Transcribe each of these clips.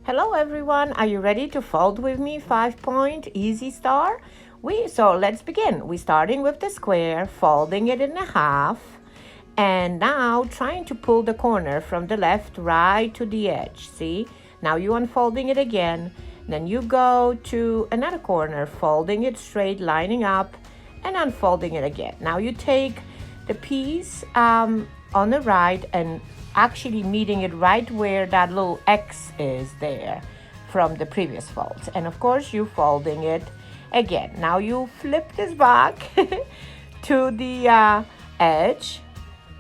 Hello everyone, are you ready to fold with me 5-point easy star? So let's begin. We're starting with the square, folding it in half, and now trying to pull the corner from the left right to the edge. See? Now you unfolding it again, then you go to another corner, folding it straight, lining up, and unfolding it again. Now you take the piece on the right and actually meeting it right where that little X is there from the previous folds. And of course, you folding it again. Now you flip this back to the edge.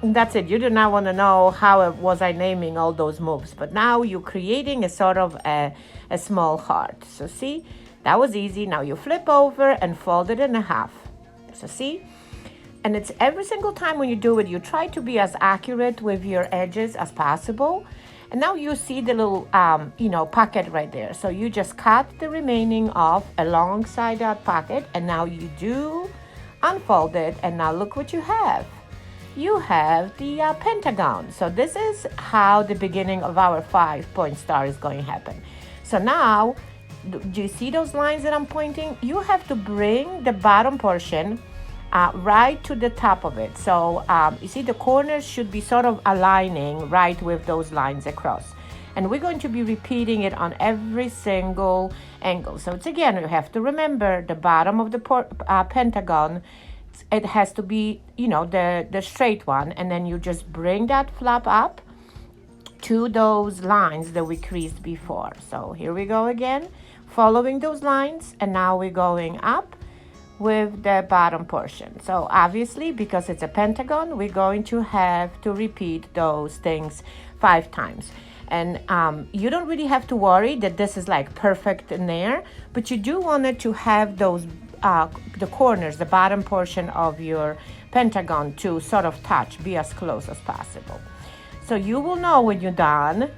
And that's it. You do not want to know how was I naming all those moves. But now you're creating a sort of a small heart. So see, that was easy. Now you flip over and fold it in half. So see? And it's every single time when you do it, you try to be as accurate with your edges as possible. And now you see the little, pocket right there. So you just cut the remaining off alongside that pocket. And now you do unfold it. And now look what you have. You have the pentagon. So this is how the beginning of our 5-point star is going to happen. So now, do you see those lines that I'm pointing? You have to bring the bottom portion right to the top of it. So you see the corners should be sort of aligning right with those lines across. And we're going to be repeating it on every single angle. So it's again, you have to remember the bottom of the pentagon. It has to be, the straight one. And then you just bring that flap up to those lines that we creased before. So here we go again, following those lines. And now we're going up with the bottom portion. So obviously, because it's a pentagon, we're going to have to repeat those things 5 times. And you don't really have to worry that this is like perfect in there, but you do want it to have those the corners, the bottom portion of your pentagon to sort of touch, be as close as possible. So you will know when you're done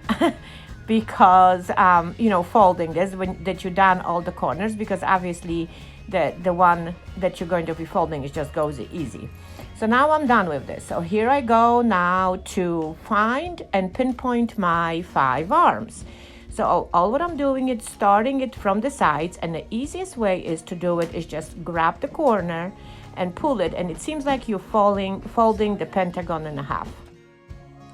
because folding this that you're done all the corners, because obviously the one that you're going to be folding is just goes easy. So now I'm done with this. So here I go now to find and pinpoint my 5 arms. So all what I'm doing is starting it from the sides, and the easiest way is to do it is just grab the corner and pull it, and it seems like you're folding the pentagon in half.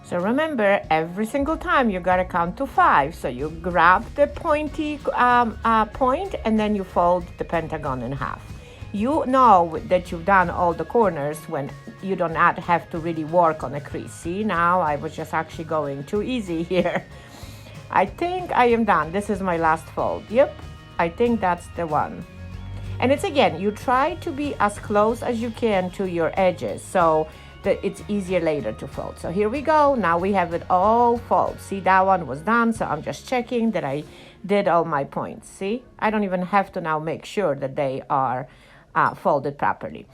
So remember, every single time you gotta count to 5. So you grab the pointy point and then you fold the pentagon in half. You know that you've done all the corners when you do not have to really work on a crease. See, now I was just actually going too easy here. I think I am done. This is my last fold. Yep, I think that's the one. And it's again, you try to be as close as you can to your edges, so that it's easier later to fold. So here we go. Now we have it all fold. See, that one was done. So I'm just checking that I did all my points. See, I don't even have to now make sure that they are folded properly.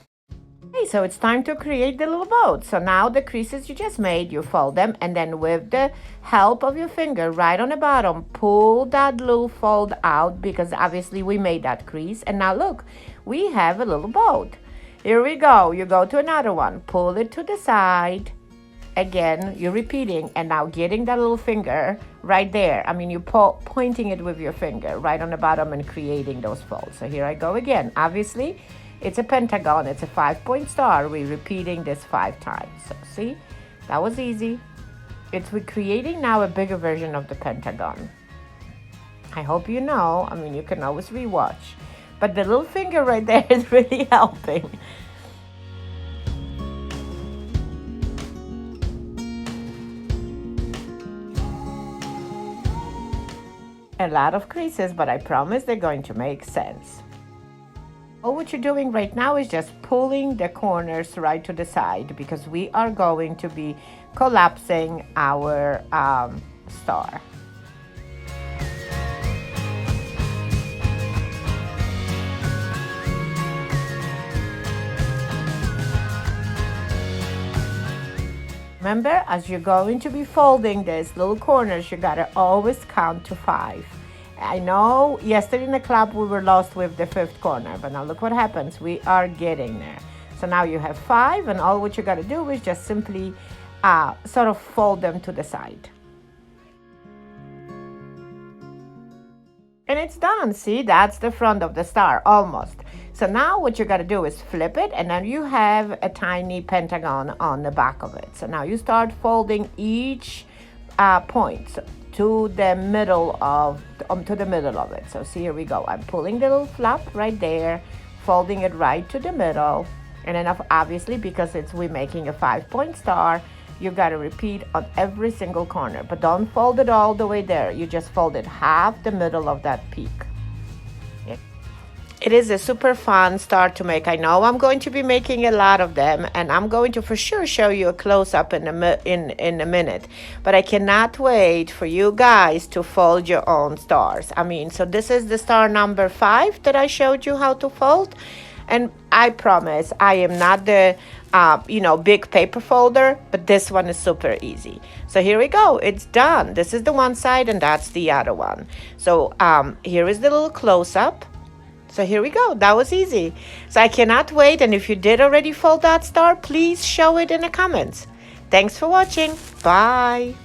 Okay, so it's time to create the little boat. So now the creases you just made, you fold them, and then with the help of your finger right on the bottom, pull that little fold out, because obviously we made that crease. And now look, we have a little boat. Here we go. You go to another one, pull it to the side. Again, you're repeating, and now getting that little finger right there. I mean, you're pointing it with your finger right on the bottom and creating those folds. So here I go again. Obviously, it's a pentagon. It's a 5-point star. We're repeating this 5 times. So see, that was easy. We're creating now a bigger version of the pentagon. I hope you know. I mean, you can always rewatch. But the little finger right there is really helping. A lot of creases, but I promise they're going to make sense. All what you're doing right now is just pulling the corners right to the side, because we are going to be collapsing our star. Remember, as you're going to be folding these little corners, you gotta always count to 5. I know yesterday in the club we were lost with the 5th corner, but now look what happens. We are getting there. So now you have 5, and all what you gotta do is just simply sort of fold them to the side. And it's done. See, that's the front of the star, almost. So now what you got to do is flip it, and then you have a tiny pentagon on the back of it. So now you start folding each point to the middle of it. So see, here we go. I'm pulling the little flap right there, folding it right to the middle, and then obviously because we're making a 5-point star, you got to repeat on every single corner, but don't fold it all the way there. You just fold it half the middle of that peak. It is a super fun star to make. I know I'm going to be making a lot of them, and I'm going to for sure show you a close-up in a minute. But I cannot wait for you guys to fold your own stars. I mean, so this is the star number 5 that I showed you how to fold. And I promise I am not the big paper folder, but this one is super easy. So here we go. It's done. This is the one side, and that's the other one. So here is the little close-up. So here we go. That was easy. So I cannot wait. And if you did already fold that star, please show it in the comments. Thanks for watching. Bye.